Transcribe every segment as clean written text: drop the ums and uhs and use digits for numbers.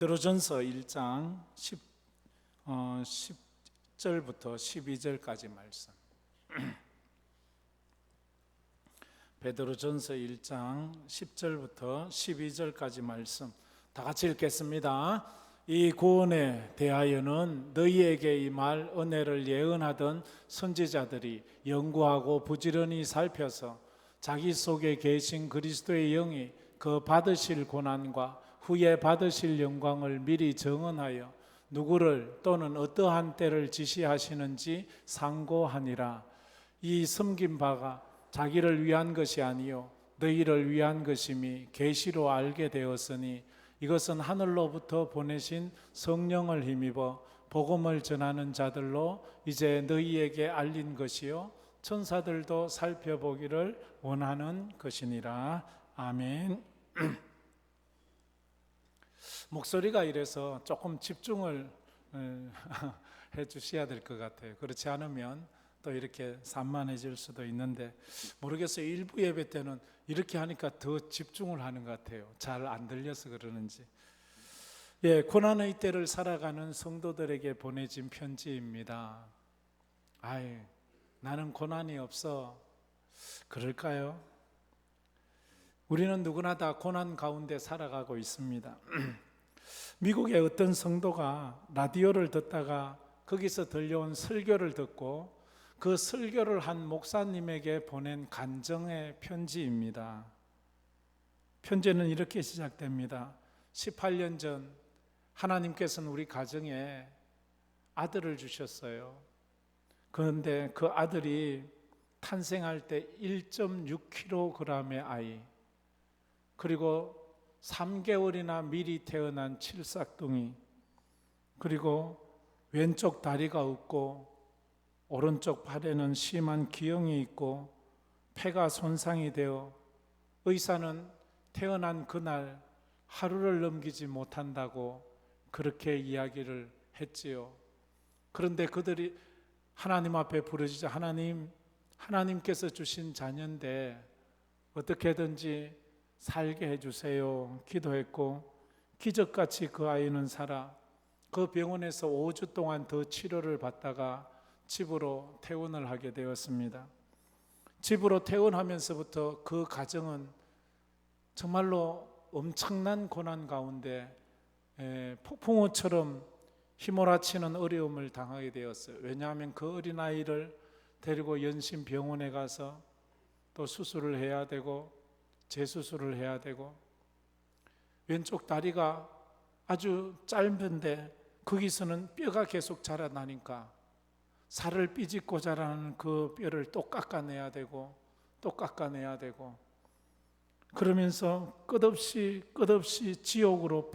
베드로전서 1장 10절부터 12절까지 말씀. 베드로전서 1장 10절부터 12절까지 말씀 다 같이 읽겠습니다. 이 구원에 대하여는 너희에게 이 말 은혜를 예언하던 선지자들이 연구하고 부지런히 살펴서 자기 속에 계신 그리스도의 영이 그 받으실 고난과 후에 받으실 영광을 미리 정언하여 누구를 또는 어떠한 때를 지시하시는지 상고하니라. 이 섬긴 바가 자기를 위한 것이 아니요 너희를 위한 것임이 계시로 알게 되었으니 이것은 하늘로부터 보내신 성령을 힘입어 복음을 전하는 자들로 이제 너희에게 알린 것이요 천사들도 살펴보기를 원하는 것이니라. 아멘. 목소리가 이래서 조금 집중을 해 주셔야 될 것 같아요. 그렇지 않으면 또 이렇게 산만해질 수도 있는데 모르겠어요. 일부 예배 때는 이렇게 하니까 더 집중을 하는 것 같아요. 잘 안 들려서 그러는지. 고난의 때를 살아가는 성도들에게 보내진 편지입니다. 나는 고난이 없어. 그럴까요? 우리는 누구나 다 고난 가운데 살아가고 있습니다. 미국의 어떤 성도가 라디오를 듣다가 거기서 들려온 설교를 듣고 그 설교를 한 목사님에게 보낸 간증의 편지입니다. 편지는 이렇게 시작됩니다. 18년 전 하나님께서는 우리 가정에 아들을 주셨어요. 그런데 그 아들이 탄생할 때 1.6kg의 아이, 그리고 3개월이나 미리 태어난 칠삭둥이, 그리고 왼쪽 다리가 없고 오른쪽 팔에는 심한 기형이 있고 폐가 손상이 되어 의사는 태어난 그날 하루를 넘기지 못한다고 그렇게 이야기를 했지요. 그런데 그들이 하나님 앞에 부르짖자 하나님께서 주신 자녀인데 어떻게든지 살게 해주세요 기도했고 기적같이 그 아이는 살아 그 병원에서 5주 동안 더 치료를 받다가 집으로 퇴원을 하게 되었습니다. 집으로 퇴원하면서부터 그 가정은 정말로 엄청난 고난 가운데 폭풍우처럼 휘몰아치는 어려움을 당하게 되었어요. 왜냐하면 그 어린아이를 데리고 연심병원에 가서 또 수술을 해야 되고 재수술을 해야 되고 왼쪽 다리가 아주 짧은데 거기서는 뼈가 계속 자라나니까 살을 삐짓고 자라는 그 뼈를 또 깎아내야 되고 또 깎아내야 되고 그러면서 끝없이 지옥으로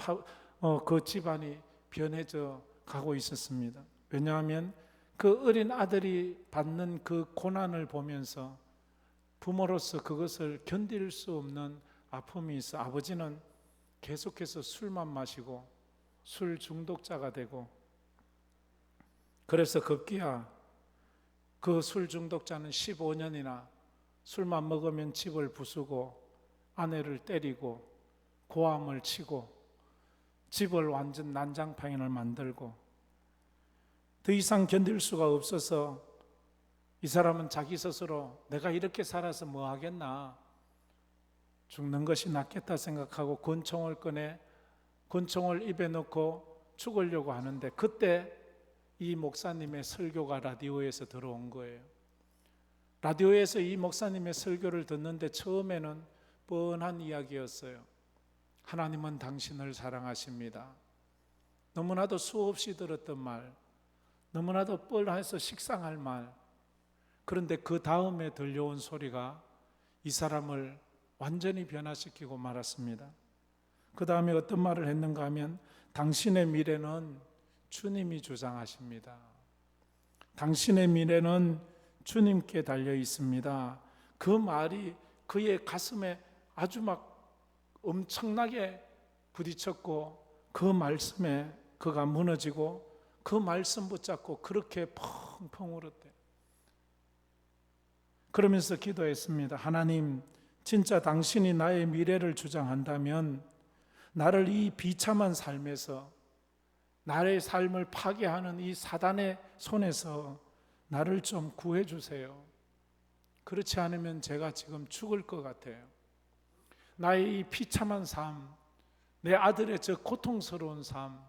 그 집안이 변해져 가고 있었습니다. 왜냐하면 그 어린 아들이 받는 그 고난을 보면서 부모로서 그것을 견딜 수 없는 아픔이 있어 아버지는 계속해서 술만 마시고 술 중독자가 되고 그래서 급기야 그 술 중독자는 15년이나 술만 먹으면 집을 부수고 아내를 때리고 고함을 치고 집을 완전 난장판을 만들고 더 이상 견딜 수가 없어서 이 사람은 자기 스스로 내가 이렇게 살아서 뭐 하겠나 죽는 것이 낫겠다 생각하고 권총을 꺼내 권총을 입에 넣고 죽으려고 하는데 그때 이 목사님의 설교가 라디오에서 들어온 거예요. 라디오에서 이 목사님의 설교를 듣는데 처음에는 뻔한 이야기였어요. 하나님은 당신을 사랑하십니다. 너무나도 수없이 들었던 말, 너무나도 뻔해서 식상할 말. 그런데 그 다음에 들려온 소리가 이 사람을 완전히 변화시키고 말았습니다. 그 다음에 어떤 말을 했는가 하면 당신의 미래는 주님이 주장하십니다. 당신의 미래는 주님께 달려 있습니다. 그 말이 그의 가슴에 아주 막 엄청나게 부딪혔고 그 말씀에 그가 무너지고 그 말씀 붙잡고 그렇게 펑펑 울었대요. 그러면서 기도했습니다. 하나님, 진짜 당신이 나의 미래를 주장한다면 나를 이 비참한 삶에서, 나의 삶을 파괴하는 이 사단의 손에서 나를 좀 구해주세요. 그렇지 않으면 제가 지금 죽을 것 같아요. 나의 이 비참한 삶, 내 아들의 저 고통스러운 삶,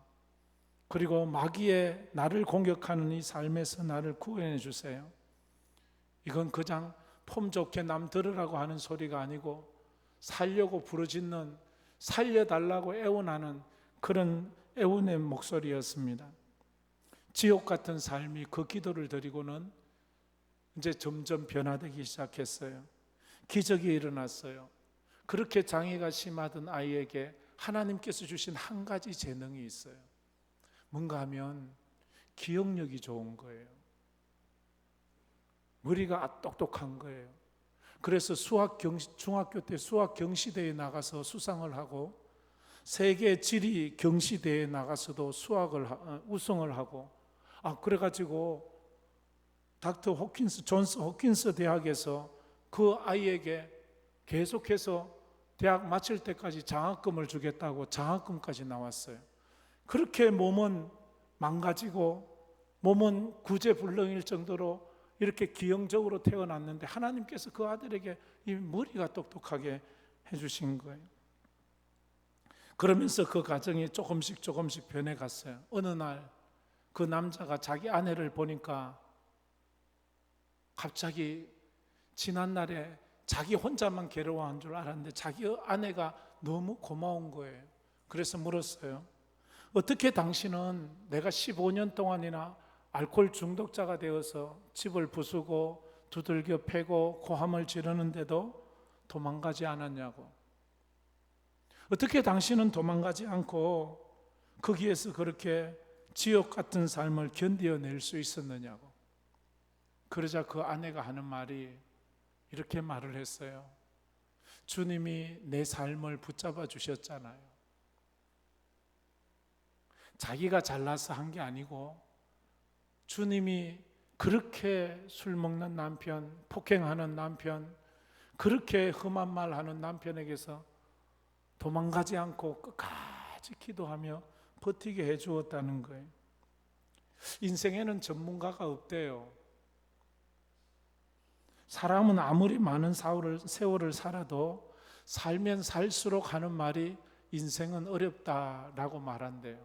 그리고 마귀의 나를 공격하는 이 삶에서 나를 구해내 주세요. 이건 그냥 폼 좋게 남 들으라고 하는 소리가 아니고 살려고 부르짖는, 살려달라고 애원하는 그런 애원의 목소리였습니다. 지옥 같은 삶이 그 기도를 드리고는 이제 점점 변화되기 시작했어요. 기적이 일어났어요. 그렇게 장애가 심하던 아이에게 하나님께서 주신 한 가지 재능이 있어요. 뭔가 하면 기억력이 좋은 거예요. 머리가 똑똑한 거예요. 그래서 중학교 때 수학 경시대회에 나가서 수상을 하고, 세계 지리 경시대회에 나가서도 우승을 하고, 그래가지고 존스 호킨스 대학에서 그 아이에게 계속해서 대학 마칠 때까지 장학금을 주겠다고 장학금까지 나왔어요. 그렇게 몸은 망가지고 몸은 구제불능일 정도로 이렇게 기형적으로 태어났는데 하나님께서 그 아들에게 이 머리가 똑똑하게 해주신 거예요. 그러면서 그 가정이 조금씩 변해갔어요. 어느 날 그 남자가 자기 아내를 보니까 갑자기 지난날에 자기 혼자만 괴로워한 줄 알았는데 자기 아내가 너무 고마운 거예요. 그래서 물었어요. 어떻게 당신은 내가 15년 동안이나 알코올 중독자가 되어서 집을 부수고 두들겨 패고 고함을 지르는데도 도망가지 않았냐고. 어떻게 당신은 도망가지 않고 거기에서 그렇게 지옥 같은 삶을 견뎌낼 수 있었느냐고. 그러자 그 아내가 하는 말이 이렇게 말을 했어요. 주님이 내 삶을 붙잡아 주셨잖아요. 자기가 잘나서 한 게 아니고 주님이 그렇게 술 먹는 남편, 폭행하는 남편, 그렇게 험한 말 하는 남편에게서 도망가지 않고 끝까지 기도하며 버티게 해 주었다는 거예요. 인생에는 전문가가 없대요. 사람은 아무리 많은 세월을 살아도 살면 살수록 하는 말이 인생은 어렵다라고 말한대요.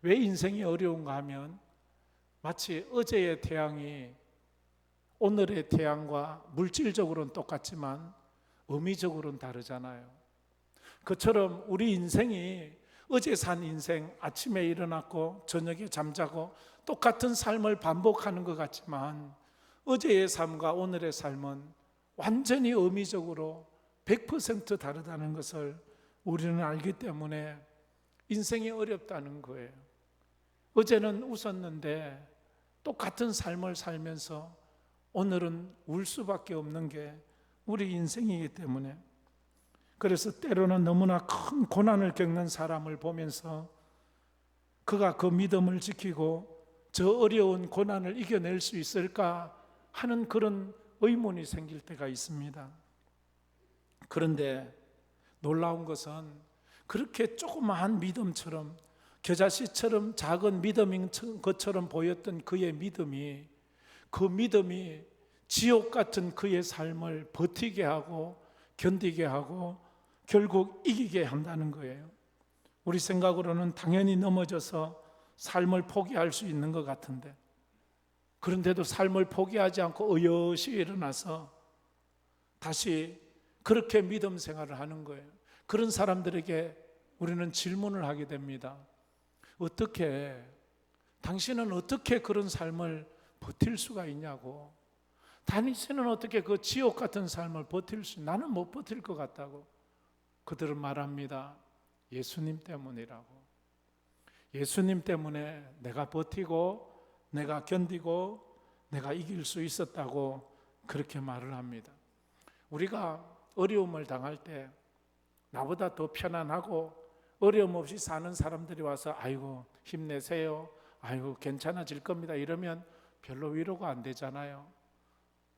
왜 인생이 어려운가 하면 마치 어제의 태양이 오늘의 태양과 물질적으로는 똑같지만 의미적으로는 다르잖아요. 그처럼 우리 인생이 어제 산 인생, 아침에 일어났고 저녁에 잠자고 똑같은 삶을 반복하는 것 같지만 어제의 삶과 오늘의 삶은 완전히 의미적으로 100% 다르다는 것을 우리는 알기 때문에 인생이 어렵다는 거예요. 어제는 웃었는데 똑같은 삶을 살면서 오늘은 울 수밖에 없는 게 우리 인생이기 때문에, 그래서 때로는 너무나 큰 고난을 겪는 사람을 보면서 그가 그 믿음을 지키고 저 어려운 고난을 이겨낼 수 있을까 하는 그런 의문이 생길 때가 있습니다. 그런데 놀라운 것은 그렇게 조그마한 믿음처럼, 겨자씨처럼 작은 믿음인 것처럼 보였던 그의 믿음이, 그 믿음이 지옥 같은 그의 삶을 버티게 하고 견디게 하고 결국 이기게 한다는 거예요. 우리 생각으로는 당연히 넘어져서 삶을 포기할 수 있는 것 같은데, 그런데도 삶을 포기하지 않고 의젓이 일어나서 다시 그렇게 믿음 생활을 하는 거예요. 그런 사람들에게 우리는 질문을 하게 됩니다. 당신은 어떻게 그런 삶을 버틸 수가 있냐고. 당신은 어떻게 그 지옥 같은 삶을 버틸 수, 나는 못 버틸 것 같다고. 그들은 말합니다. 예수님 때문이라고. 예수님 때문에 내가 버티고 내가 견디고 내가 이길 수 있었다고 그렇게 말을 합니다. 우리가 어려움을 당할 때 나보다 더 편안하고 어려움 없이 사는 사람들이 와서 아이고 힘내세요, 아이고 괜찮아질 겁니다 이러면 별로 위로가 안 되잖아요.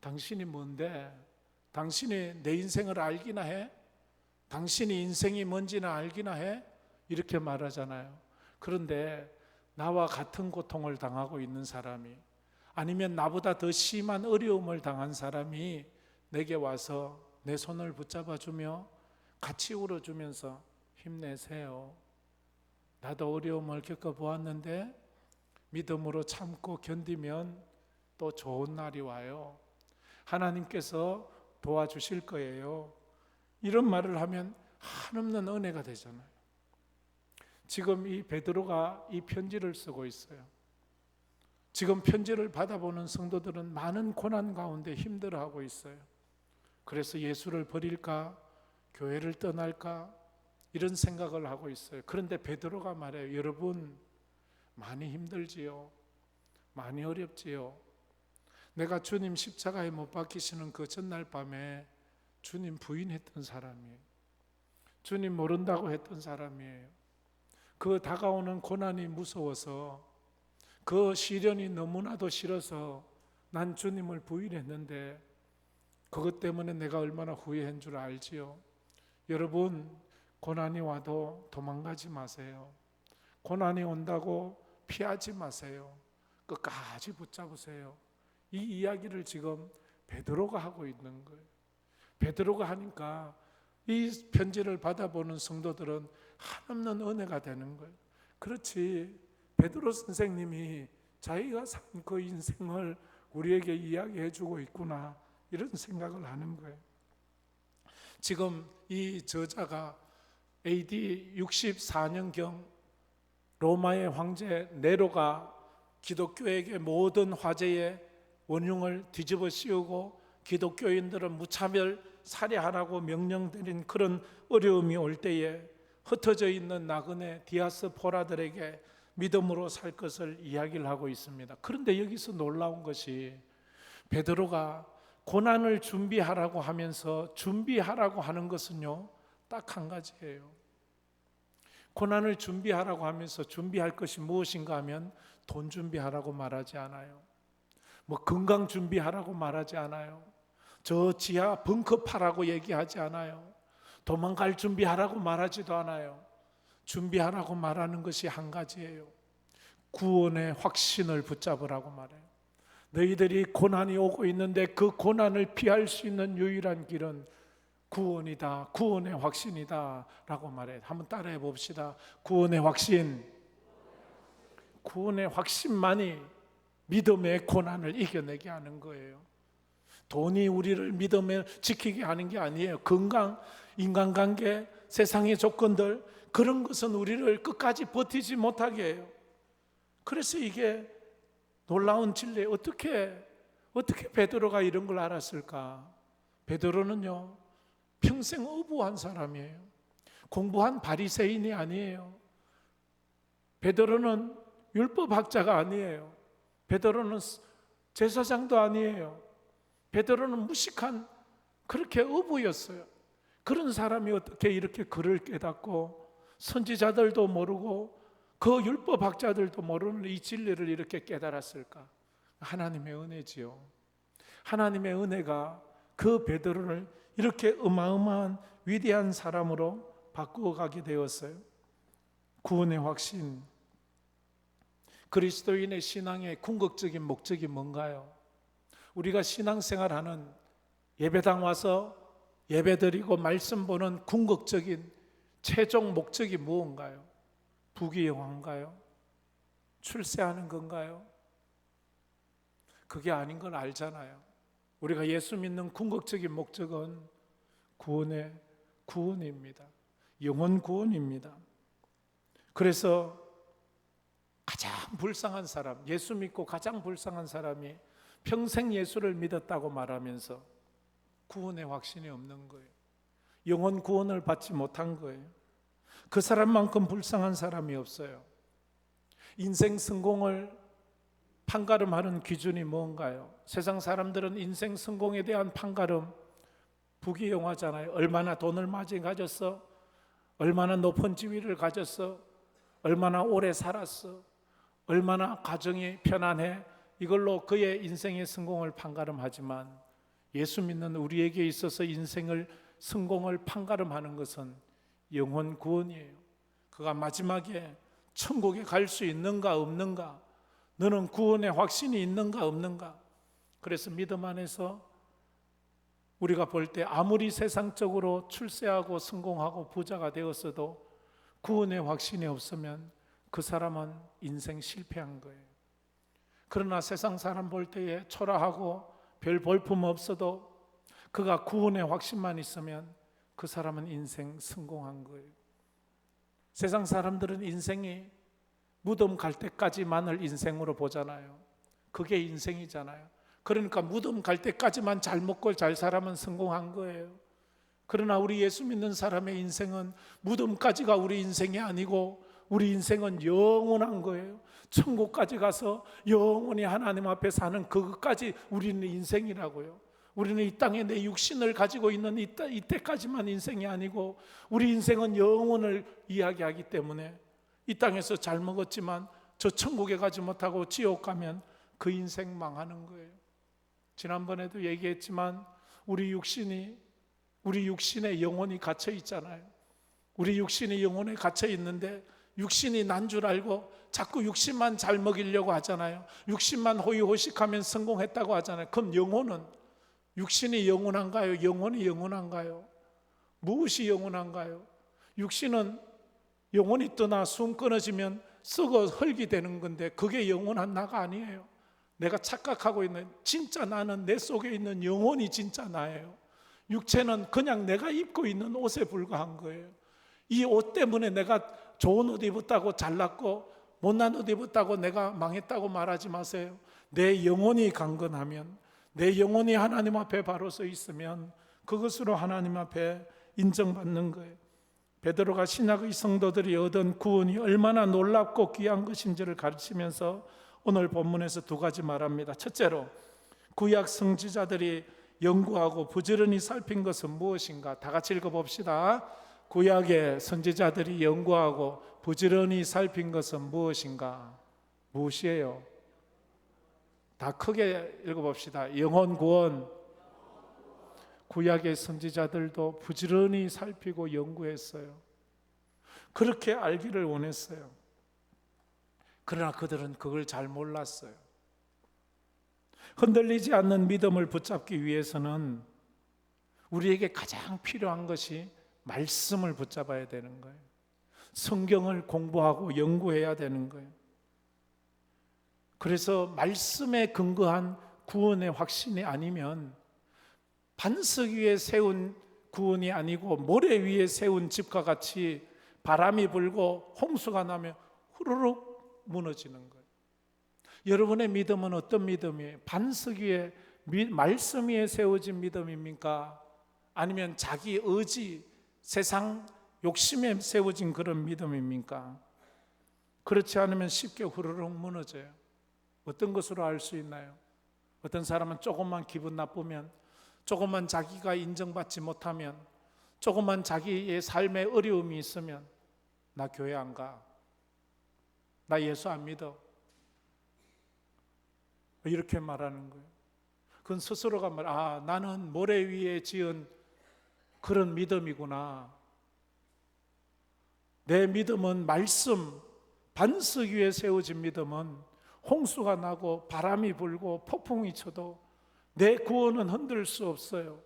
당신이 뭔데? 당신이 내 인생을 알기나 해? 당신이 인생이 뭔지나 알기나 해? 이렇게 말하잖아요. 그런데 나와 같은 고통을 당하고 있는 사람이, 아니면 나보다 더 심한 어려움을 당한 사람이 내게 와서 내 손을 붙잡아 주며 같이 울어주면서 힘내세요, 나도 어려움을 겪어보았는데 믿음으로 참고 견디면 또 좋은 날이 와요, 하나님께서 도와주실 거예요, 이런 말을 하면 한없는 은혜가 되잖아요. 지금 이 베드로가 이 편지를 쓰고 있어요. 지금 편지를 받아보는 성도들은 많은 고난 가운데 힘들어하고 있어요. 그래서 예수를 버릴까, 교회를 떠날까, 이런 생각을 하고 있어요. 그런데 베드로가 말해요. 여러분, 많이 힘들지요, 많이 어렵지요. 내가 주님 십자가에 못 박히시는 그 전날 밤에 주님 부인했던 사람이에요. 주님 모른다고 했던 사람이에요. 그 다가오는 고난이 무서워서, 그 시련이 너무나도 싫어서 난 주님을 부인했는데 그것 때문에 내가 얼마나 후회한 줄 알지요. 여러분, 고난이 와도 도망가지 마세요. 고난이 온다고 피하지 마세요. 끝까지 붙잡으세요. 이 이야기를 지금 베드로가 하고 있는 거예요. 베드로가 하니까 이 편지를 받아보는 성도들은 한없는 은혜가 되는 거예요. 그렇지, 베드로 선생님이 자기가 산 그 인생을 우리에게 이야기해 주고 있구나, 이런 생각을 하는 거예요. 지금 이 저자가 AD 64년경 로마의 황제 네로가 기독교에게 모든 화제의 원흉을 뒤집어 씌우고 기독교인들은 무차별 살해하라고 명령드린 그런 어려움이 올 때에 흩어져 있는 나그네 디아스포라들에게 믿음으로 살 것을 이야기를 하고 있습니다. 그런데 여기서 놀라운 것이 베드로가 고난을 준비하라고 하면서 준비하라고 하는 것은요, 딱 한 가지예요. 고난을 준비하라고 하면서 준비할 것이 무엇인가 하면 돈 준비하라고 말하지 않아요. 뭐 건강 준비하라고 말하지 않아요. 저 지하 벙커 파라고 얘기하지 않아요. 도망갈 준비하라고 말하지도 않아요. 준비하라고 말하는 것이 한 가지예요. 구원의 확신을 붙잡으라고 말해요. 너희들이 고난이 오고 있는데 그 고난을 피할 수 있는 유일한 길은 구원이다, 구원의 확신이다 라고 말해요. 한번 따라해 봅시다. 구원의 확신. 구원의 확신만이 믿음의 고난을 이겨내게 하는 거예요. 돈이 우리를 믿음에 지키게 하는 게 아니에요. 건강, 인간관계, 세상의 조건들, 그런 것은 우리를 끝까지 버티지 못하게 해요. 그래서 이게 놀라운 진리. 어떻게 베드로가 이런 걸 알았을까? 베드로는요, 평생 어부한 사람이에요. 공부한 바리새인이 아니에요. 베드로는 율법학자가 아니에요. 베드로는 제사장도 아니에요. 베드로는 무식한 그렇게 어부였어요. 그런 사람이 어떻게 이렇게 글을 깨닫고 선지자들도 모르고 그 율법학자들도 모르는 이 진리를 이렇게 깨달았을까? 하나님의 은혜지요. 하나님의 은혜가 그 베드로를 이렇게 어마어마한 위대한 사람으로 바꾸어 가게 되었어요. 구원의 확신. 그리스도인의 신앙의 궁극적인 목적이 뭔가요? 우리가 신앙생활하는, 예배당 와서 예배드리고 말씀 보는 궁극적인 최종 목적이 무언가요? 부귀영화인가요? 출세하는 건가요? 그게 아닌 걸 알잖아요. 우리가 예수 믿는 궁극적인 목적은 구원입니다. 영혼 구원입니다. 그래서 가장 불쌍한 사람, 예수 믿고 가장 불쌍한 사람이 평생 예수를 믿었다고 말하면서 구원의 확신이 없는 거예요. 영혼 구원을 받지 못한 거예요. 그 사람만큼 불쌍한 사람이 없어요. 인생 성공을 판가름하는 기준이 뭔가요? 세상 사람들은 인생 성공에 대한 판가름, 부귀영화잖아요. 얼마나 돈을 많이 가졌어? 얼마나 높은 지위를 가졌어? 얼마나 오래 살았어? 얼마나 가정이 편안해? 이걸로 그의 인생의 성공을 판가름하지만 예수 믿는 우리에게 있어서 인생을 성공을 판가름하는 것은 영혼 구원이에요. 그가 마지막에 천국에 갈 수 있는가 없는가, 너는 구원의 확신이 있는가 없는가. 그래서 믿음 안에서 우리가 볼 때 아무리 세상적으로 출세하고 성공하고 부자가 되었어도 구원의 확신이 없으면 그 사람은 인생 실패한 거예요. 그러나 세상 사람 볼 때에 초라하고 별 볼품 없어도 그가 구원의 확신만 있으면 그 사람은 인생 성공한 거예요. 세상 사람들은 인생이 무덤 갈 때까지만을 인생으로 보잖아요. 그게 인생이잖아요. 그러니까 무덤 갈 때까지만 잘 먹고 잘 살아면 성공한 거예요. 그러나 우리 예수 믿는 사람의 인생은 무덤까지가 우리 인생이 아니고 우리 인생은 영원한 거예요. 천국까지 가서 영원히 하나님 앞에 사는 그것까지 우리는 인생이라고요. 우리는 이 땅에 내 육신을 가지고 있는 이때까지만 인생이 아니고 우리 인생은 영원을 이야기하기 때문에 이 땅에서 잘 먹었지만 저 천국에 가지 못하고 지옥 가면 그 인생 망하는 거예요. 지난번에도 얘기했지만 우리 육신에 영혼이 갇혀 있잖아요. 우리 육신이 영혼에 갇혀 있는데 육신이 난 줄 알고 자꾸 육신만 잘 먹이려고 하잖아요. 육신만 호의호식하면 성공했다고 하잖아요. 그럼 영혼은, 육신이 영원한가요? 영혼이 영원한가요? 무엇이 영원한가요? 육신은 영혼이 떠나 숨 끊어지면 썩어 흙이 되는 건데 그게 영원한 나가 아니에요. 내가 착각하고 있는 진짜 나는, 내 속에 있는 영혼이 진짜 나예요. 육체는 그냥 내가 입고 있는 옷에 불과한 거예요. 이 옷 때문에 내가 좋은 옷 입었다고 잘났고 못난 옷 입었다고 내가 망했다고 말하지 마세요. 내 영혼이 강건하면, 내 영혼이 하나님 앞에 바로 서 있으면 그것으로 하나님 앞에 인정받는 거예요. 베드로가 신약의 성도들이 얻은 구원이 얼마나 놀랍고 귀한 것인지를 가르치면서 오늘 본문에서 두 가지 말합니다. 첫째로, 구약 선지자들이 연구하고 부지런히 살핀 것은 무엇인가? 다 같이 읽어봅시다. 구약의 선지자들이 연구하고 부지런히 살핀 것은 무엇인가? 무엇이에요? 다 크게 읽어봅시다. 영혼 구원. 구약의 선지자들도 부지런히 살피고 연구했어요. 그렇게 알기를 원했어요. 그러나 그들은 그걸 잘 몰랐어요. 흔들리지 않는 믿음을 붙잡기 위해서는 우리에게 가장 필요한 것이 말씀을 붙잡아야 되는 거예요. 성경을 공부하고 연구해야 되는 거예요. 그래서 말씀에 근거한 구원의 확신이 아니면 반석 위에 세운 구원이 아니고 모래 위에 세운 집과 같이 바람이 불고 홍수가 나면 후루룩 무너지는 거예요. 여러분의 믿음은 어떤 믿음이에요? 반석 위에, 말씀 위에 세워진 믿음입니까? 아니면 자기 의지, 세상 욕심에 세워진 그런 믿음입니까? 그렇지 않으면 쉽게 후루룩 무너져요. 어떤 것으로 알 수 있나요? 어떤 사람은 조금만 기분 나쁘면, 조금만 자기가 인정받지 못하면, 조금만 자기의 삶에 어려움이 있으면 나 교회 안 가, 나 예수 안 믿어, 이렇게 말하는 거예요. 그건 스스로가 나는 모래 위에 지은 그런 믿음이구나. 내 믿음은 말씀, 반석 위에 세워진 믿음은 홍수가 나고 바람이 불고 폭풍이 쳐도 내 구원은 흔들 수 없어요.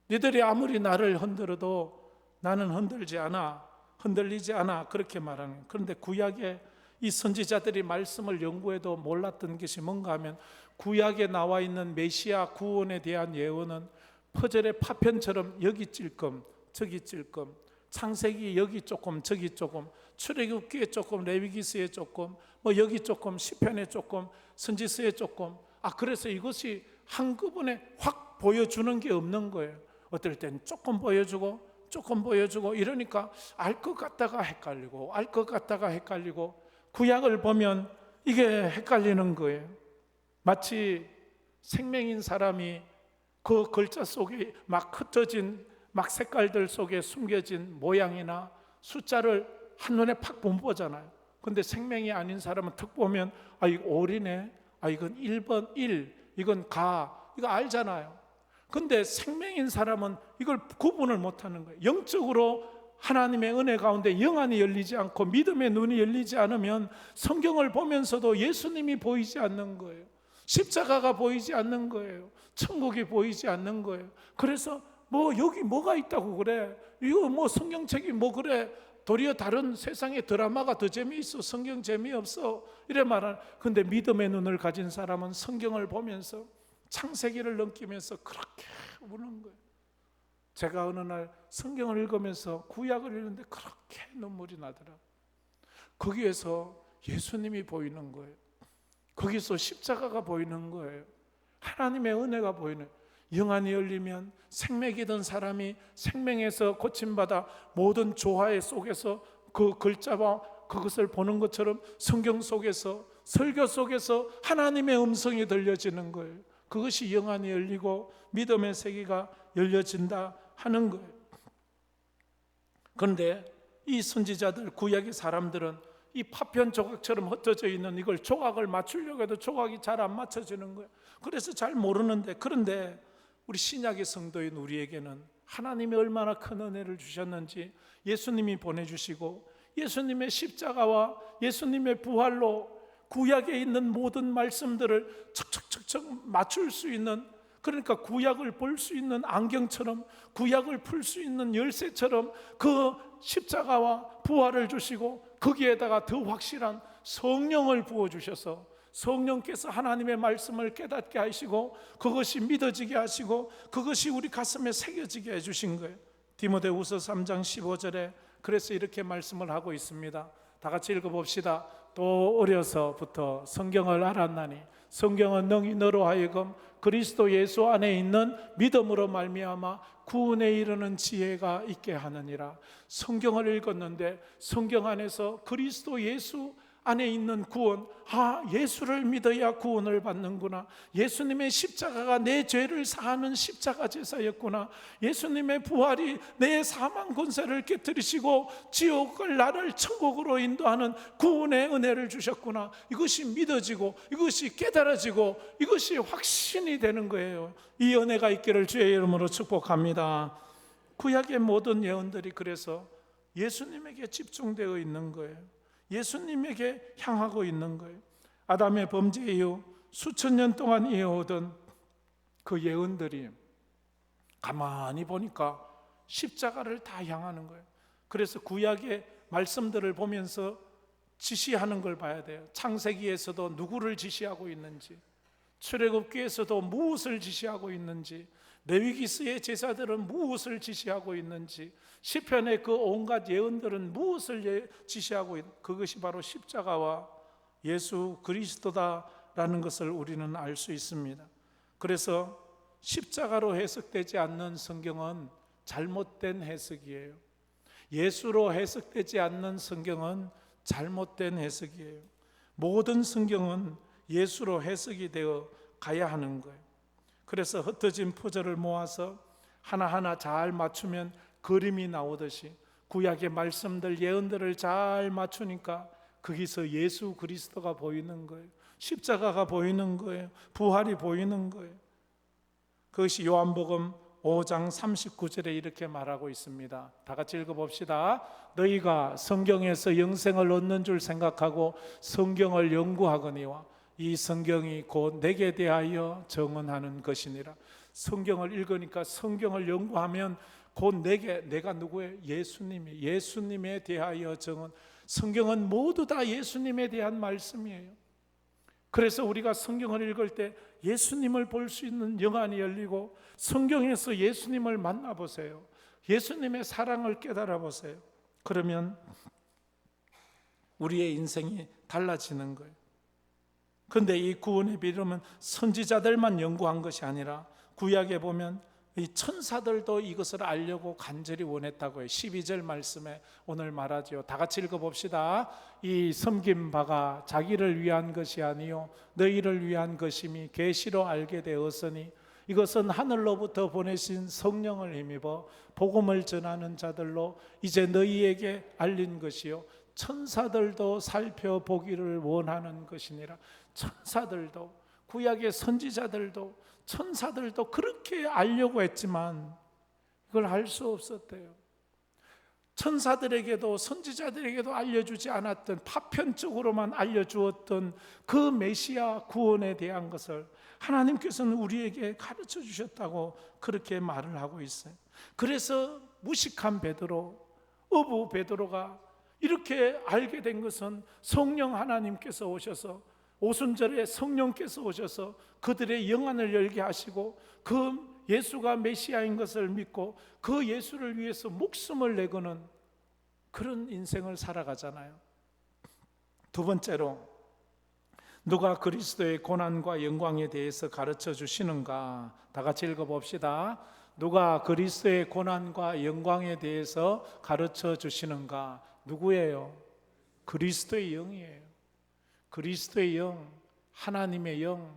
너희들이 아무리 나를 흔들어도 나는 흔들리지 않아. 그렇게 말하는 거예요. 그런데 구약에 이 선지자들이 말씀을 연구해도 몰랐던 것이 뭔가 하면 구약에 나와 있는 메시아 구원에 대한 예언은 퍼즐의 파편처럼 여기 찔끔 저기 찔끔, 창세기 여기 조금 저기 조금, 출애굽기에 조금, 레위기서에 조금, 여기 조금, 시편에 조금, 선지서에 조금, 그래서 이것이 한꺼번에 확 보여주는 게 없는 거예요. 어떨 땐 조금 보여주고 이러니까 알 것 같다가 헷갈리고 구약을 보면 이게 헷갈리는 거예요. 마치 생명인 사람이 그 글자 속에 막 흩어진 막 색깔들 속에 숨겨진 모양이나 숫자를 한눈에 팍 못 보잖아요. 근데 생명이 아닌 사람은 툭 보면 이거 올이네, 이건 1번 1, 이건 가, 이거 알잖아요. 근데 생명인 사람은 이걸 구분을 못하는 거예요. 영적으로 하나님의 은혜 가운데 영안이 열리지 않고 믿음의 눈이 열리지 않으면 성경을 보면서도 예수님이 보이지 않는 거예요. 십자가가 보이지 않는 거예요. 천국이 보이지 않는 거예요. 그래서 뭐 여기 뭐가 있다고 그래? 이거 뭐 성경책이 뭐 그래? 도리어 다른 세상의 드라마가 더 재미있어. 성경 재미없어. 이래 말하는. 근데 믿음의 눈을 가진 사람은 성경을 보면서 창세기를 넘기면서 그렇게 우는 거예요. 제가 어느 날 성경을 읽으면서 구약을 읽는데 그렇게 눈물이 나더라. 거기에서 예수님이 보이는 거예요. 거기서 십자가가 보이는 거예요. 하나님의 은혜가 보이는 거예요. 영안이 열리면 생맥이던 사람이 생명에서 고침받아 모든 조화의 속에서 그 글자와 그것을 보는 것처럼 성경 속에서 설교 속에서 하나님의 음성이 들려지는 거예요. 그것이 영안이 열리고 믿음의 세계가 열려진다 하는 거예요. 그런데 이 선지자들 구약의 사람들은 이 파편 조각처럼 흩어져 있는 이걸 조각을 맞추려고 해도 조각이 잘 안 맞춰지는 거예요. 그래서 잘 모르는데, 그런데 우리 신약의 성도인 우리에게는 하나님이 얼마나 큰 은혜를 주셨는지 예수님이 보내주시고 예수님의 십자가와 예수님의 부활로 구약에 있는 모든 말씀들을 척척척척 맞출 수 있는, 그러니까 구약을 볼 수 있는 안경처럼, 구약을 풀 수 있는 열쇠처럼 그 십자가와 부활을 주시고 거기에다가 더 확실한 성령을 부어주셔서 성령께서 하나님의 말씀을 깨닫게 하시고 그것이 믿어지게 하시고 그것이 우리 가슴에 새겨지게 해주신 거예요. 디모데후서 3장 15절에 그래서 이렇게 말씀을 하고 있습니다. 다 같이 읽어봅시다. 또 어려서부터 성경을 알았나니 성경은 능히 너로 하여금 그리스도 예수 안에 있는 믿음으로 말미암아 구원에 이르는 지혜가 있게 하느니라. 성경을 읽었는데 성경 안에서 그리스도 예수 안에 있는 구원, 예수를 믿어야 구원을 받는구나. 예수님의 십자가가 내 죄를 사하는 십자가 제사였구나. 예수님의 부활이 내 사망 권세를 깨뜨리시고 지옥을 나를 천국으로 인도하는 구원의 은혜를 주셨구나. 이것이 믿어지고 이것이 깨달아지고 이것이 확신이 되는 거예요. 이 은혜가 있기를 주의 이름으로 축복합니다. 구약의 모든 예언들이 그래서 예수님에게 집중되어 있는 거예요. 예수님에게 향하고 있는 거예요. 아담의 범죄 이후 수천 년 동안 이어오던 그 예언들이 가만히 보니까 십자가를 다 향하는 거예요. 그래서 구약의 말씀들을 보면서 지시하는 걸 봐야 돼요. 창세기에서도 누구를 지시하고 있는지, 출애굽기에서도 무엇을 지시하고 있는지, 레위기스의 제사들은 무엇을 지시하고 있는지, 시편의 그 온갖 예언들은 무엇을 지시하고 있는지, 그것이 바로 십자가와 예수 그리스도다라는 것을 우리는 알 수 있습니다. 그래서 십자가로 해석되지 않는 성경은 잘못된 해석이에요. 예수로 해석되지 않는 성경은 잘못된 해석이에요. 모든 성경은 예수로 해석이 되어 가야 하는 거예요. 그래서 흩어진 퍼즐을 모아서 하나하나 잘 맞추면 그림이 나오듯이 구약의 말씀들, 예언들을 잘 맞추니까 거기서 예수 그리스도가 보이는 거예요. 십자가가 보이는 거예요. 부활이 보이는 거예요. 그것이 요한복음 5장 39절에 이렇게 말하고 있습니다. 다 같이 읽어봅시다. 너희가 성경에서 영생을 얻는 줄 생각하고 성경을 연구하거니와 이 성경이 곧 내게 대하여 정언하는 것이니라. 성경을 읽으니까, 성경을 연구하면 곧 내가 누구예요? 예수님에 대하여 정언. 성경은 모두 다 예수님에 대한 말씀이에요. 그래서 우리가 성경을 읽을 때 예수님을 볼 수 있는 영안이 열리고 성경에서 예수님을 만나보세요. 예수님의 사랑을 깨달아 보세요. 그러면 우리의 인생이 달라지는 거예요. 그런데 이 구원의 비밀은 선지자들만 연구한 것이 아니라 구약에 보면 이 천사들도 이것을 알려고 간절히 원했다고 해요. 12절 말씀에 오늘 말하죠. 다 같이 읽어봅시다. 이 섬긴 바가 자기를 위한 것이 아니요 너희를 위한 것임이 계시로 알게 되었으니 이것은 하늘로부터 보내신 성령을 힘입어 복음을 전하는 자들로 이제 너희에게 알린 것이요 천사들도 살펴보기를 원하는 것이니라. 천사들도, 구약의 선지자들도 천사들도 그렇게 알려고 했지만 그걸 알 수 없었대요. 천사들에게도 선지자들에게도 알려주지 않았던, 파편적으로만 알려주었던 그 메시아 구원에 대한 것을 하나님께서는 우리에게 가르쳐 주셨다고 그렇게 말을 하고 있어요. 그래서 무식한 베드로, 어부 베드로가 이렇게 알게 된 것은 성령 하나님께서 오셔서, 오순절에 성령께서 오셔서 그들의 영안을 열게 하시고 그 예수가 메시아인 것을 믿고 그 예수를 위해서 목숨을 내거는 그런 인생을 살아가잖아요. 두 번째로, 누가 그리스도의 고난과 영광에 대해서 가르쳐 주시는가? 다 같이 읽어봅시다. 누가 그리스도의 고난과 영광에 대해서 가르쳐 주시는가? 누구예요? 그리스도의 영이에요. 그리스도의 영, 하나님의 영,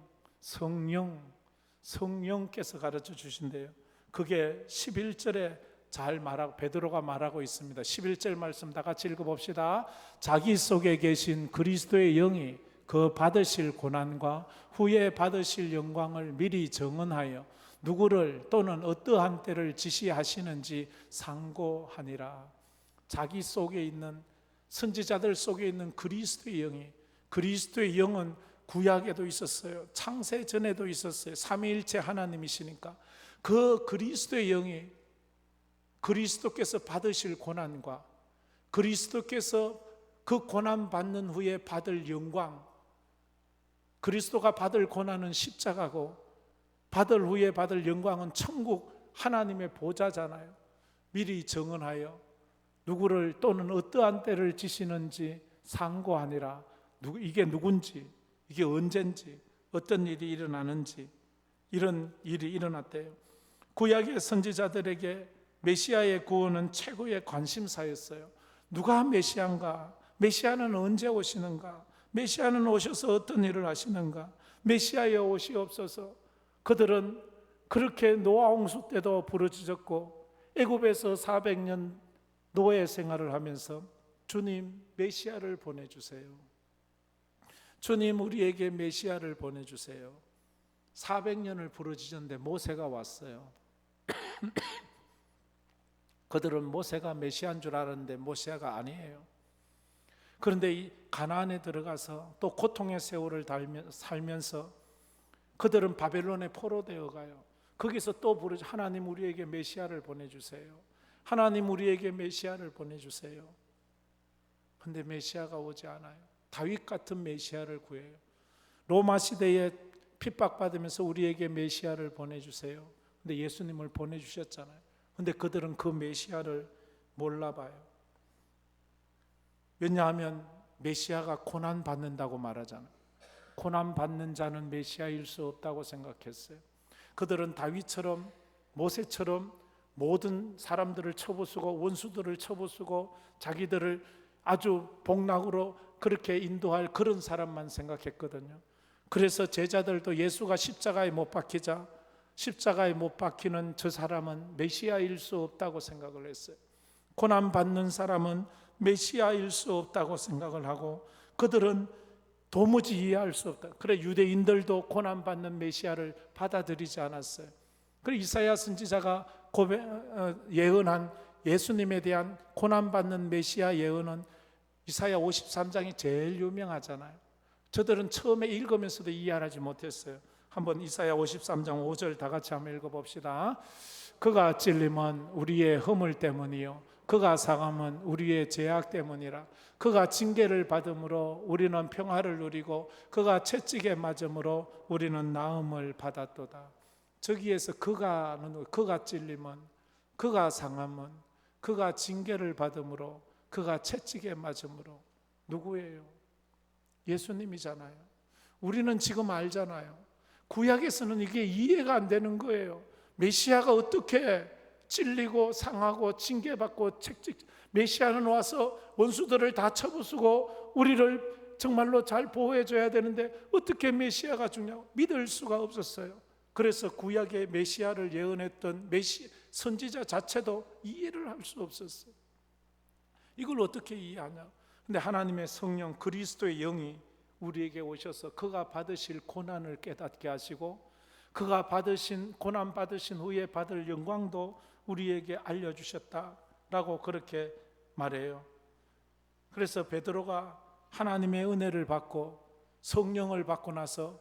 성령께서 가르쳐 주신대요. 그게 11절에 잘 말하고, 베드로가 말하고 있습니다. 11절 말씀 다 같이 읽어봅시다. 자기 속에 계신 그리스도의 영이 그 받으실 고난과 후에 받으실 영광을 미리 정언하여 누구를 또는 어떠한 때를 지시하시는지 상고하니라. 자기 속에 있는, 선지자들 속에 있는 그리스도의 영이, 그리스도의 영은 구약에도 있었어요. 창세 전에도 있었어요. 삼위일체 하나님이시니까 그 그리스도의 영이 그리스도께서 받으실 고난과 그리스도께서 그 고난 받는 후에 받을 영광, 그리스도가 받을 고난은 십자가고 받을 후에 받을 영광은 천국 하나님의 보좌잖아요. 미리 정언하여 누구를 또는 어떠한 때를 지시는지 상고하니라. 이게 누군지, 이게 언젠지, 어떤 일이 일어나는지, 이런 일이 일어났대요. 구약의 선지자들에게 메시아의 구원은 최고의 관심사였어요. 누가 메시아인가? 메시아는 언제 오시는가? 메시아는 오셔서 어떤 일을 하시는가? 메시아여 오시옵소서. 그들은 그렇게 노아 홍수 때도 부르짖었고 애굽에서 400년 노예 생활을 하면서 주님 메시아를 보내주세요. 주님 우리에게 메시아를 보내주세요. 400년을 부르짖었는데 모세가 왔어요. 그들은 모세가 메시아인 줄 알았는데 모세가 아니에요. 그런데 이 가나안에 들어가서 또 고통의 세월을 살면서 그들은 바벨론에 포로되어 가요. 거기서 또 부르짖어 하나님 우리에게 메시아를 보내주세요. 하나님 우리에게 메시아를 보내주세요. 그런데 메시아가 오지 않아요. 다윗 같은 메시아를 구해요. 로마 시대에 핍박받으면서 우리에게 메시아를 보내주세요. 근데 예수님을 보내주셨잖아요. 근데 그들은 그 메시아를 몰라봐요. 왜냐하면 메시아가 고난받는다고 말하잖아요. 고난받는 자는 메시아일 수 없다고 생각했어요. 그들은 다윗처럼 모세처럼 모든 사람들을 쳐부수고 원수들을 쳐부수고 자기들을 아주 복락으로 그렇게 인도할 그런 사람만 생각했거든요. 그래서 제자들도 예수가 십자가에 못 박히자 십자가에 못 박히는 저 사람은 메시아일 수 없다고 생각을 했어요. 고난받는 사람은 메시아일 수 없다고 생각을 하고 그들은 도무지 이해할 수 없다. 그래 유대인들도 고난받는 메시아를 받아들이지 않았어요. 그래 이사야 선지자가 예언한 예수님에 대한 고난받는 메시아 예언은 이사야 53장이 제일 유명하잖아요. 저들은 처음에 읽으면서도 이해하지 못했어요. 한번 이사야 53장 5절 다 같이 한번 읽어봅시다. 그가 찔림은 우리의 허물 때문이요 그가 상함은 우리의 죄악 때문이라. 그가 징계를 받음으로 우리는 평화를 누리고 그가 채찍에 맞음으로 우리는 나음을 받았도다. 저기에서 그가 찔림은 그가 상함은 그가 징계를 받음으로 그가 채찍에 맞음으로 누구예요? 예수님이잖아요. 우리는 지금 알잖아요. 구약에서는 이게 이해가 안 되는 거예요. 메시아가 어떻게 찔리고 상하고 징계받고 채찍, 메시아는 와서 원수들을 다 쳐부수고 우리를 정말로 잘 보호해줘야 되는데 어떻게 메시아가 중요하고 믿을 수가 없었어요. 그래서 구약의 메시아를 예언했던 선지자 자체도 이해를 할 수 없었어요. 이걸 어떻게 이해하냐? 근데 하나님의 성령 그리스도의 영이 우리에게 오셔서 그가 받으실 고난을 깨닫게 하시고 그가 받으신 고난 받으신 후에 받을 영광도 우리에게 알려주셨다라고 그렇게 말해요. 그래서 베드로가 하나님의 은혜를 받고 성령을 받고 나서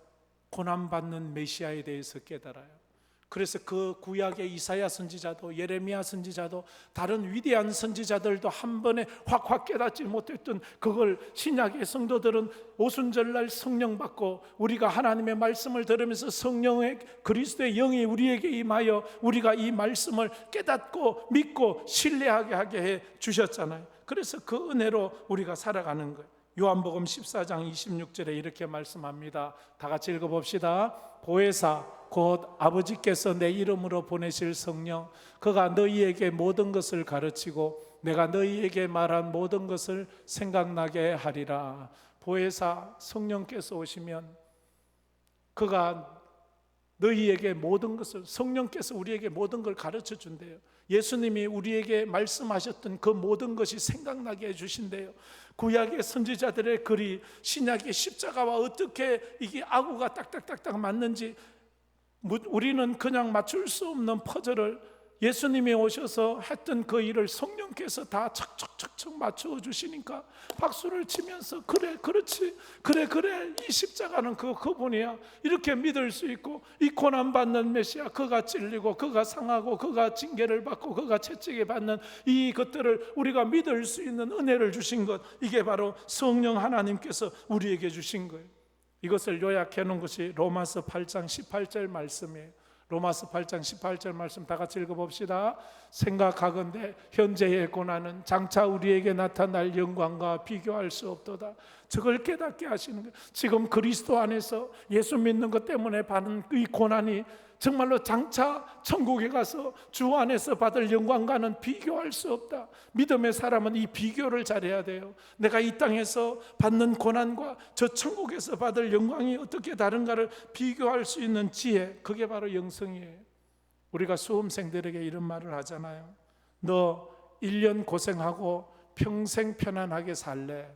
고난받는 메시아에 대해서 깨달아요. 그래서 그 구약의 이사야 선지자도 예레미야 선지자도 다른 위대한 선지자들도 한 번에 확 깨닫지 못했던 그걸 신약의 성도들은 오순절날 성령 받고 우리가 하나님의 말씀을 들으면서 성령의 그리스도의 영이 우리에게 임하여 우리가 이 말씀을 깨닫고 믿고 신뢰하게 하게 해 주셨잖아요. 그래서 그 은혜로 우리가 살아가는 거예요. 요한복음 14장 26절에 이렇게 말씀합니다. 다 같이 읽어봅시다. 보혜사 곧 아버지께서 내 이름으로 보내실 성령 그가 너희에게 모든 것을 가르치고 내가 너희에게 말한 모든 것을 생각나게 하리라. 보혜사 성령께서 오시면 그가 너희에게 모든 것을 성령께서 우리에게 모든 걸 가르쳐 준대요. 예수님이 우리에게 말씀하셨던 그 모든 것이 생각나게 해주신대요. 구약의 선지자들의 글이 신약의 십자가와 어떻게 이게 아구가 딱딱딱딱 맞는지 우리는 그냥 맞출 수 없는 퍼즐을 예수님이 오셔서 했던 그 일을 성령께서 다 척척척척 맞춰 주시니까 박수를 치면서 그래 그렇지 그래 이 십자가는 그분이야 이렇게 믿을 수 있고 이 고난받는 메시아 그가 찔리고 그가 상하고 그가 징계를 받고 그가 채찍에 받는 이것들을 우리가 믿을 수 있는 은혜를 주신 것 이게 바로 성령 하나님께서 우리에게 주신 거예요. 이것을 요약해 놓은 것이 로마서 8장 18절 말씀이에요. 로마서 8장 18절 말씀 다 같이 읽어봅시다. 생각하건대 현재의 고난은 장차 우리에게 나타날 영광과 비교할 수 없도다. 저걸 깨닫게 하시는 거예요. 지금 그리스도 안에서 예수 믿는 것 때문에 받는 이 고난이 정말로 장차 천국에 가서 주 안에서 받을 영광과는 비교할 수 없다. 믿음의 사람은 이 비교를 잘해야 돼요. 내가 이 땅에서 받는 고난과 저 천국에서 받을 영광이 어떻게 다른가를 비교할 수 있는 지혜, 그게 바로 영성이에요. 우리가 수험생들에게 이런 말을 하잖아요. 너 1년 고생하고 평생 편안하게 살래?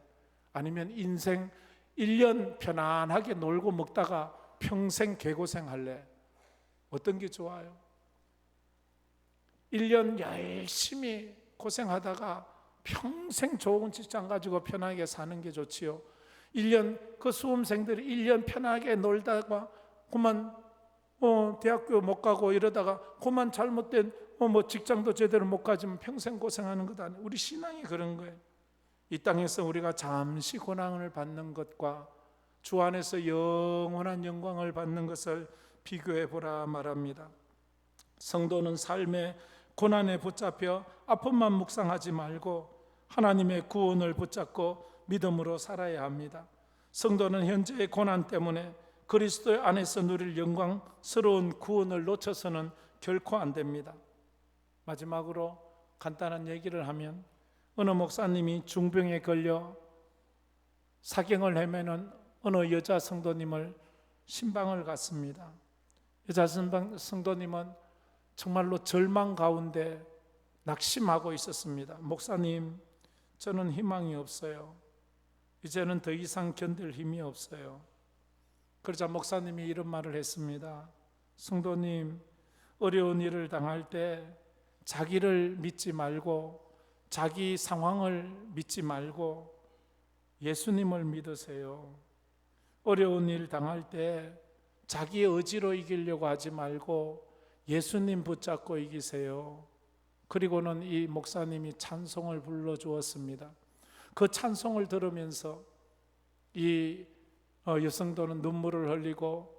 아니면 인생 1년 편안하게 놀고 먹다가 평생 개고생할래? 어떤 게 좋아요? 1년 열심히 고생하다가 평생 좋은 직장 가지고 편하게 사는 게 좋지요. 1년 그 수험생들이 1년 편하게 놀다가 그만 대학교 못 가고 이러다가 그만 잘못된 직장도 제대로 못 가지면 평생 고생하는 것 아니에요. 우리 신앙이 그런 거예요. 이 땅에서 우리가 잠시 고난을 받는 것과 주 안에서 영원한 영광을 받는 것을 비교해 보라 말합니다. 성도는 삶의 고난에 붙잡혀 아픔만 묵상하지 말고 하나님의 구원을 붙잡고 믿음으로 살아야 합니다. 성도는 현재의 고난 때문에 그리스도 안에서 누릴 영광스러운 구원을 놓쳐서는 결코 안 됩니다. 마지막으로 간단한 얘기를 하면 어느 목사님이 중병에 걸려 사경을 헤매는 어느 여자 성도님을 신방을 갔습니다. 여자 성도님은 정말로 절망 가운데 낙심하고 있었습니다. 목사님, 저는 희망이 없어요. 이제는 더 이상 견딜 힘이 없어요. 그러자 목사님이 이런 말을 했습니다. 성도님, 어려운 일을 당할 때 자기를 믿지 말고 자기 상황을 믿지 말고 예수님을 믿으세요. 어려운 일 당할 때 자기 의지로 이기려고 하지 말고 예수님 붙잡고 이기세요. 그리고는 이 목사님이 찬송을 불러주었습니다. 그 찬송을 들으면서 이 여성도는 눈물을 흘리고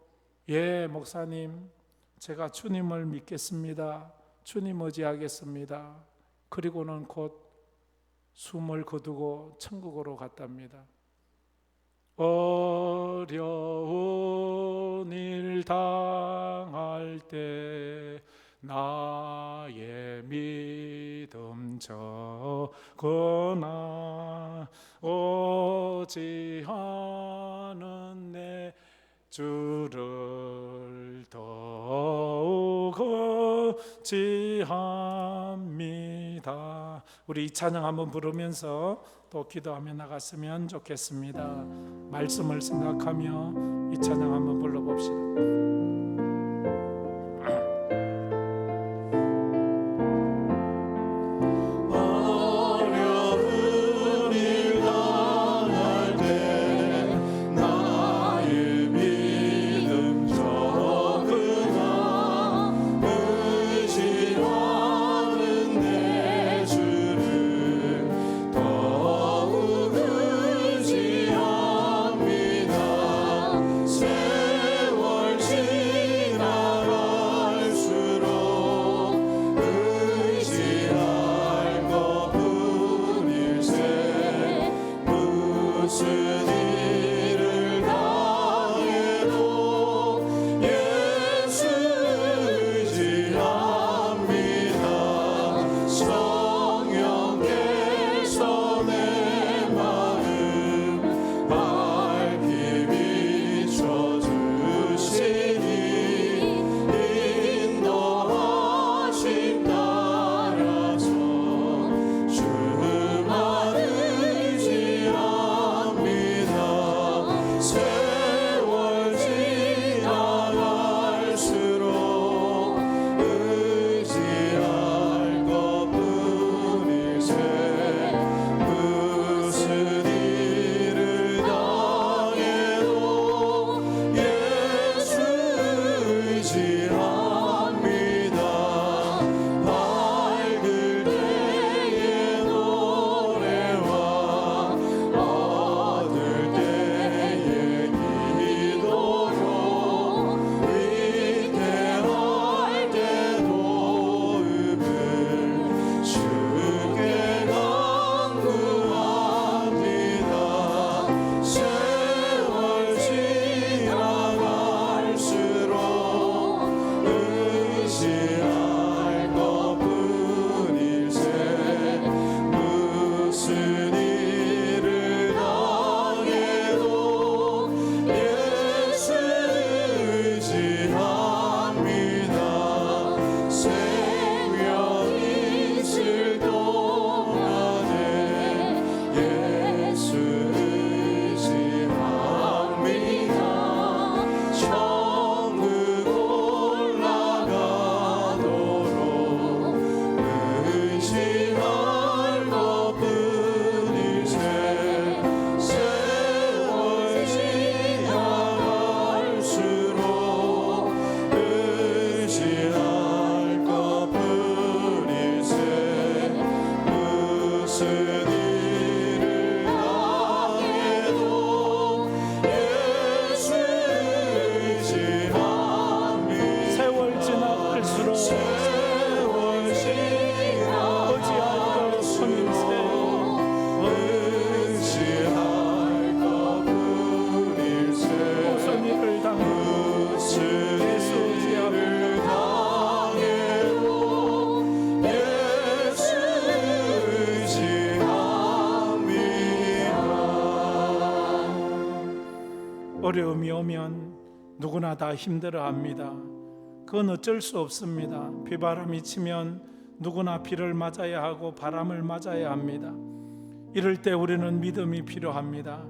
예 목사님 제가 주님을 믿겠습니다. 주님 의지하겠습니다. 그리고는 곧 숨을 거두고 천국으로 갔답니다. 어려운 일 당할 때 나의 믿음 적거나 오지 않은 내 주를 더욱 의지합니다. 우리 이 찬양 한번 부르면서 또 기도하며 나갔으면 좋겠습니다. 말씀을 생각하며 이 찬양 한번 불러봅시다. 어려움이 오면 누구나 다 힘들어합니다. 그건 어쩔 수 없습니다. 비바람이 치면 누구나 비를 맞아야 하고 바람을 맞아야 합니다. 이럴 때 우리는 믿음이 필요합니다.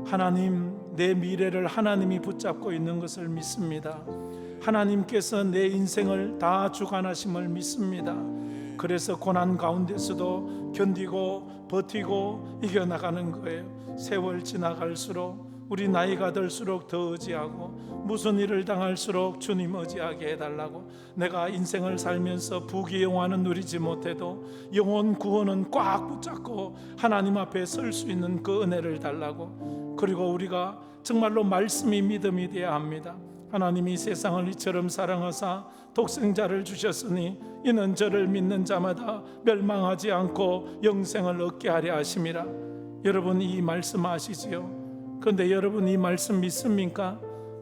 하나님, 내 미래를 하나님이 붙잡고 있는 것을 믿습니다. 하나님께서 내 인생을 다 주관하심을 믿습니다. 그래서 고난 가운데서도 견디고 버티고 이겨나가는 거예요. 세월 지나갈수록 우리 나이가 들수록 더 의지하고 무슨 일을 당할수록 주님 의지하게 해달라고, 내가 인생을 살면서 부귀영화는 누리지 못해도 영혼 구원은 꽉 붙잡고 하나님 앞에 설 수 있는 그 은혜를 달라고. 그리고 우리가 정말로 말씀이 믿음이 되어야 합니다. 하나님이 세상을 이처럼 사랑하사 독생자를 주셨으니 이는 저를 믿는 자마다 멸망하지 않고 영생을 얻게 하려 하심이라. 여러분 이 말씀 아시지요? 그런데 여러분 이 말씀 믿습니까?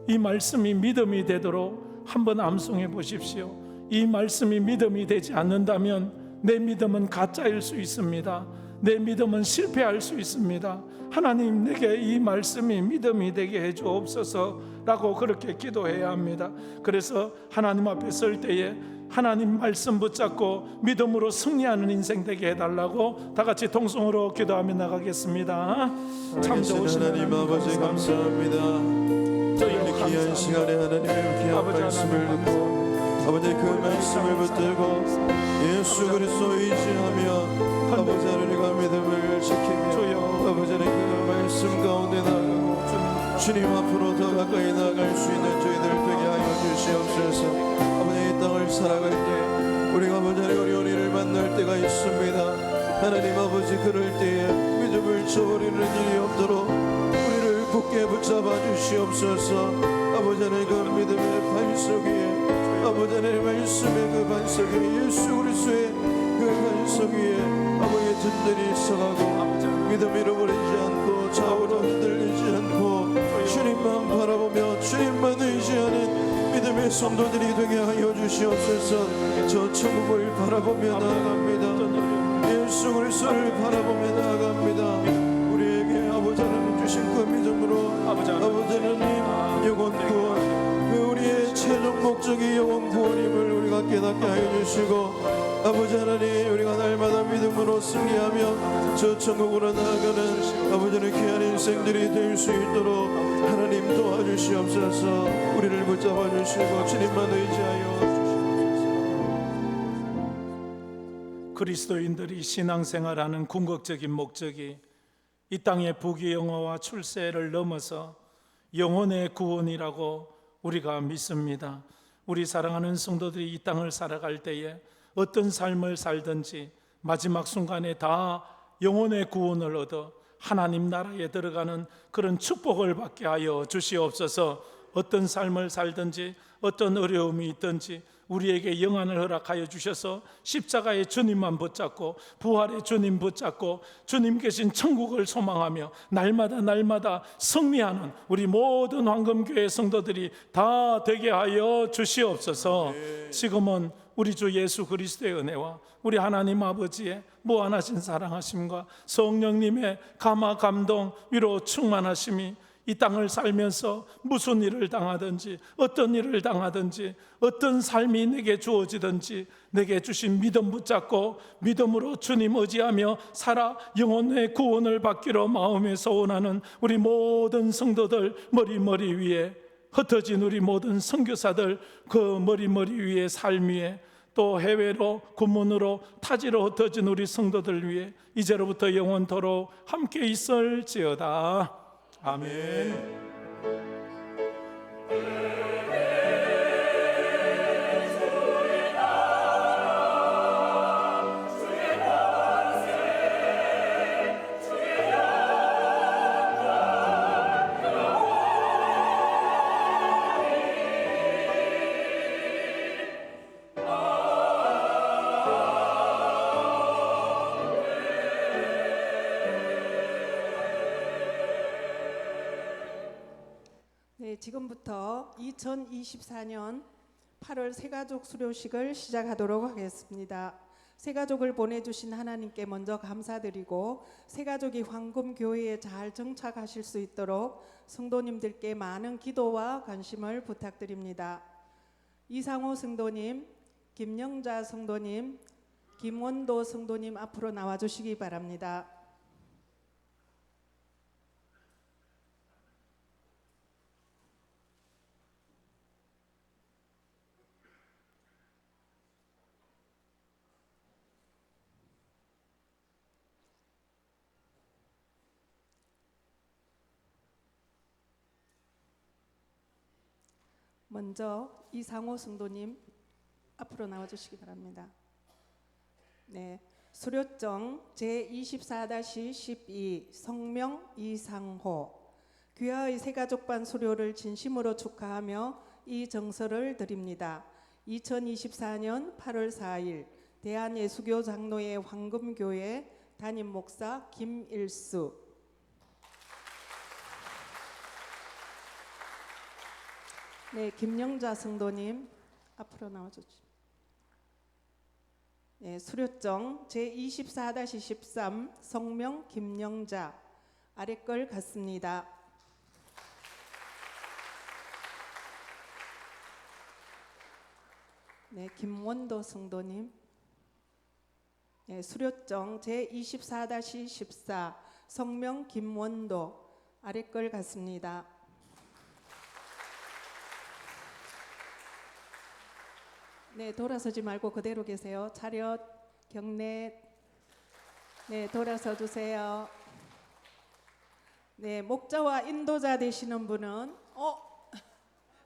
이 말씀이 믿음이 되도록 한번 암송해 보십시오. 이 말씀이 믿음이 되지 않는다면 내 믿음은 가짜일 수 있습니다. 내 믿음은 실패할 수 있습니다. 하나님, 내게 이 말씀이 믿음이 되게 해주옵소서라고 그렇게 기도해야 합니다. 그래서 하나님 앞에 설 때에 하나님 말씀 붙잡고 믿음으로 승리하는 인생 되게 해달라고 다 같이 통성으로 기도하며 나가겠습니다. 참 좋으신 하나님 아버지 감사합니다. 이 귀한 시간에 하나님의 귀한 말씀을 듣고 아버지 그 말씀을 붙들고 예수 그리스도 의지하며 아버지 하나님과 믿음을 지키며 아버지 하나님 그 말씀 가운데 나아가고 주님 앞으로 더 가까이 나아갈 수 있는 저희들 되게 하여 주시옵소서. 아버지 이 땅을 살아갈 때 우리가 아버지 하나님 어려운 일을 만날 때가 있습니다. 하나님 아버지 그럴 때에 믿음을 저버리는 일이 없도록 우리를 굳게 붙잡아 주시옵소서. 아버지 하나님 그 믿음의 반석 위에 아버지 하나님 말씀의 그 반석 위에 예수 그리스도의 그 반석 위에 아버지의 든든히 서가고 믿음 잃어버리지 않고 좌우로 흔들리지 않고 주님만 바라보며 주님만 의지하는 믿음의 성도들이 되게 하여 주시옵소서. 저 천국을 바라보며 나아갑니다. 예수 그리스도를 바라보며 나아갑니다. 우리에게 아버지 하나님 주신 그 믿음으로 아버지 하나님 영원 구원 우리의 최종 목적이 영원 구원임을 우리가 깨닫게 하여 주시고 아버지 하나님 우리가 날마다 믿음으로 승리하며 저 천국으로 나아가는 아버지의 귀한 인생들이 될 수 있도록 하나님 도와주시옵소서. 우리를 붙잡아 주시고 주님만 의지하여 주시옵소서. 그리스도인들이 신앙생활하는 궁극적인 목적이 이 땅의 부귀영화와 출세를 넘어서 영혼의 구원이라고 우리가 믿습니다. 우리 사랑하는 성도들이 이 땅을 살아갈 때에 어떤 삶을 살든지 마지막 순간에 다 영혼의 구원을 얻어 하나님 나라에 들어가는 그런 축복을 받게 하여 주시옵소서. 어떤 삶을 살든지 어떤 어려움이 있든지 우리에게 영안을 허락하여 주셔서 십자가의 주님만 붙잡고 부활의 주님 붙잡고 주님 계신 천국을 소망하며 날마다 승리하는 우리 모든 황금교회 성도들이 다 되게 하여 주시옵소서. 지금은 우리 주 예수 그리스도의 은혜와 우리 하나님 아버지의 무한하신 사랑하심과 성령님의 감화 감동 위로 충만하심이 이 땅을 살면서 무슨 일을 당하든지 어떤 일을 당하든지 어떤 삶이 내게 주어지든지 내게 주신 믿음 붙잡고 믿음으로 주님 의지하며 살아 영혼의 구원을 받기로 마음에 소원하는 우리 모든 성도들 머리 위에 흩어진 우리 모든 선교사들 그 머리 위에 삶 위에 또 해외로 군문으로 타지로 흩어진 우리 성도들 위해 이제로부터 영원토록 함께 있을지어다. 아멘. 지금부터 2024년 8월 새가족 수료식을 시작하도록 하겠습니다. 새가족을 보내주신 하나님께 먼저 감사드리고 새가족이 황금교회에 잘 정착하실 수 있도록 성도님들께 많은 기도와 관심을 부탁드립니다. 이상호 성도님, 김영자 성도님, 김원도 성도님 앞으로 나와주시기 바랍니다. 먼저 이상호 성도님 앞으로 나와주시기 바랍니다. 네, 수료증 제24-12 성명 이상호 귀하의 새가족반 수료를 진심으로 축하하며 이 정서를 드립니다. 2024년 8월 4일 대한예수교 장로회 황금교회 담임 목사 김일수. 네, 김영자 성도님 앞으로 나와주십시오. 네, 수료증 제24-13 성명 김영자 아래 걸 같습니다. 네, 김원도 성도님. 네, 수료증 제24-14 성명 김원도 아래 걸 같습니다. 네, 돌아서지 말고 그대로 계세요. 차렷, 경례. 네, 돌아서 주세요. 네, 목자와 인도자 되시는 분은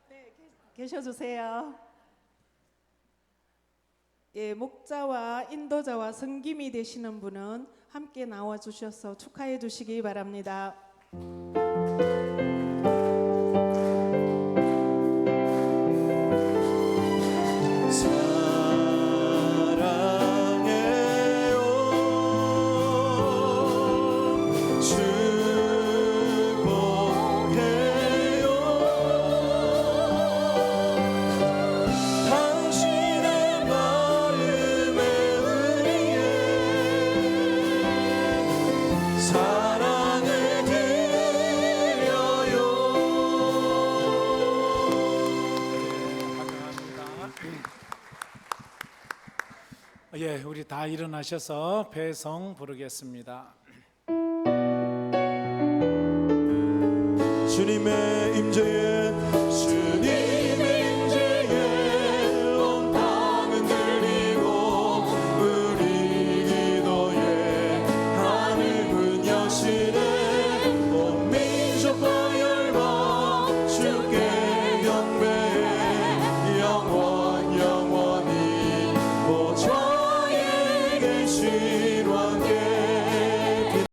네, 계셔 주세요. 예, 목자와 인도자와 성김이 되시는 분은 함께 나와 주셔서 축하해 주시기 바랍니다. 예, 우리 다 일어나셔서 배성 부르겠습니다. 주님의 임재에